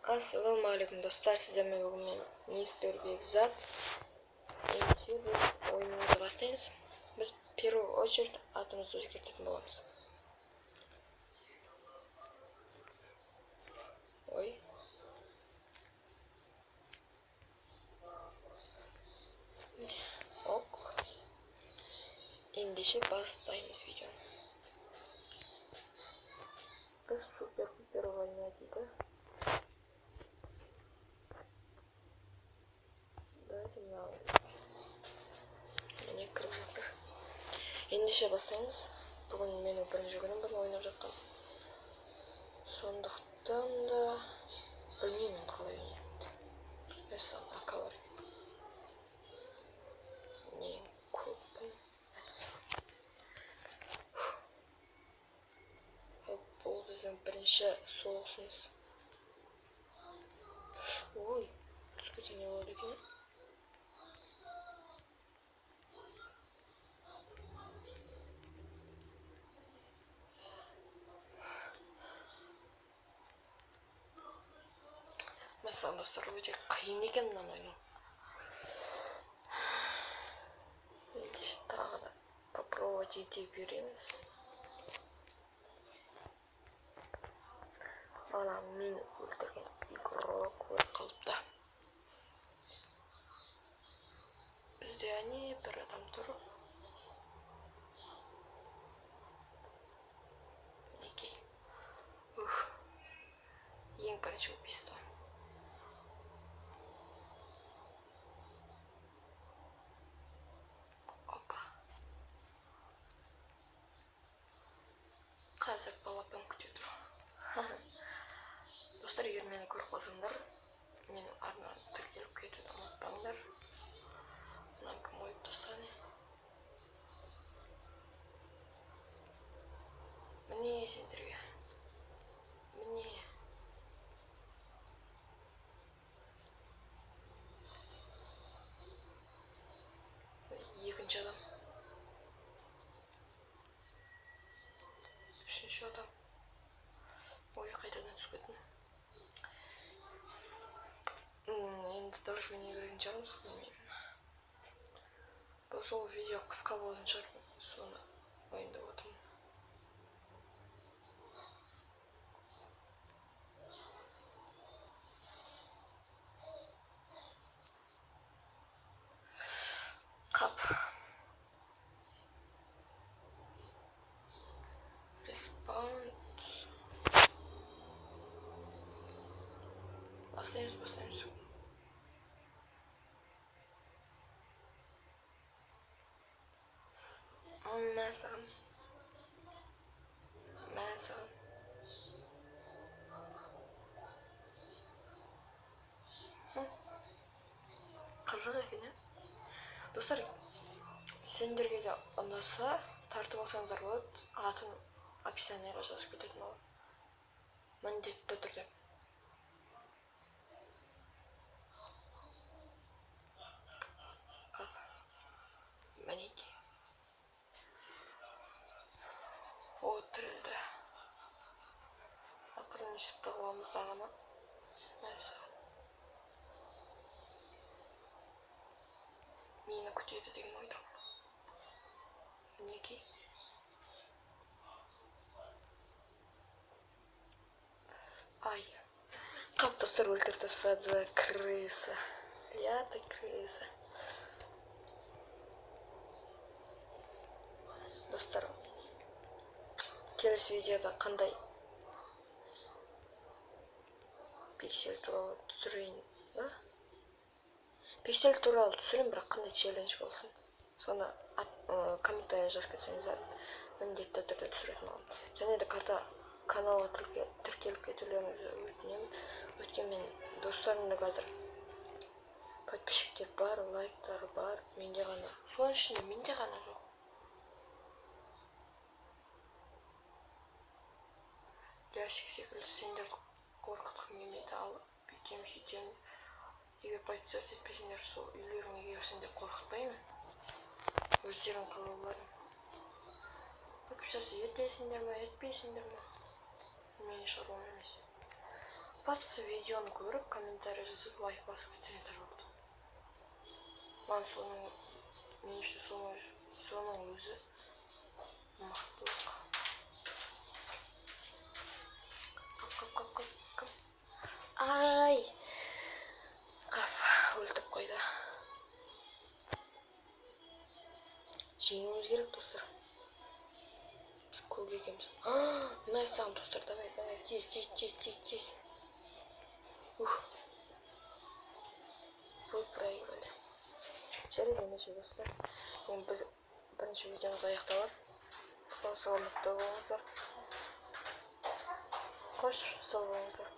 Ассалаумағалейкум достар, сіздермен бүгін мен мистер Бекзат. Ендеше біз ойынымызды бастаймыз. Біз первую очередь атымызды өзгертетін боламыз. Ой. Ок. Ендеше бастаймыз видеоны. Біз супер война дейді. Міне кіріп жатыр. Ендеше бастаймыз. Бүгін менің бірінші күнім, бұрын ойнап жатқам. Сондықтан да білмеймін қалай ойнаймын. Мәссаған ака бар екен. Мен көппін. Мәссаған. Бұл біздің бірінші соғысымыз. Ой, түскен не болады екен? Мәссаған достар, өте қиын екен мынаны ойнау. Ендеше тағы да попробовать ете береміз. Ана мен өлтірген игрок өліп қалыпты. Бізде әне бір адам тұр. Мінекей. Ең бірінші убийство. Опа. Қазір балапан күте тұр. Достар, егер мені көріп қалсаңдар, менің арнаны тіркеліп кетуді ұмытпаңдар. Мына кім ойып тастады? Міне сендерге. Міне. Екінші адам. Үшінші адам. Ой, қайтадан түсіп кеттім. Енді дұрыс ойнай беретін шығармыз, білмеймін. Бұл жолы видео қысқа болатын шығар, соны ойындап отырмын. Қап. Респаунд. Бастаймыз. Мәссаған. Қызық екен, достар, сендерге де ұнаса тартып алсаңыздар болады. Атын описанияға жазып кететін болады. Міндетті түрде. Қап. Мінекей. О, тірілді. Ақырын ішіп тағыламыздағы ма? Мәссаған. Мені күтеді деген ойдамын. Мінекей. Ай. Қап, достар, өлтіріп тастады. Крыса. Лята крыса. Достар, келесі видеода қандай пиксель туралы түсірейін, ба? Пиксель туралы түсірейін, бірақ қандай челлендж болсын. Соны комментария жазып кетсеңіздер, міндетті түрде түсіретін боламын. Және де каналға тіркеліп кетулеріңізді өтінемін. Өйткені мен достарымда қазір подписчиктер бар, лайктар бар, менде ғана. Соның ішінде менде ғана жоқ. Ящик секілді сендерді қорқытқым келмейді, ал бүйтем. Егер подписаться етпесеңдер, сол үйлеріңе келсін деп қорқытпаймын. Өздерің қалауларың. Подписаться етесіңдер ме, етпейсіңдер ме? Менің шаруам емес. баспасы видеоны көріп комментарий жазып лайк басып кетсеңіздер болды. Мен үшін соның өзі мақтылық. Қап. Ай! Қап, өлтіп қойды. Жеңуіміз керек, достар. Біз көк екеміз. Мәссаған, достар, давай, тез. Вы проиграли. Жарайды, ендеше, достар. Бүгін біз бірінші видеомыз аяқталады. Саламатта болыңыздар. Қош, сау болыңыздар.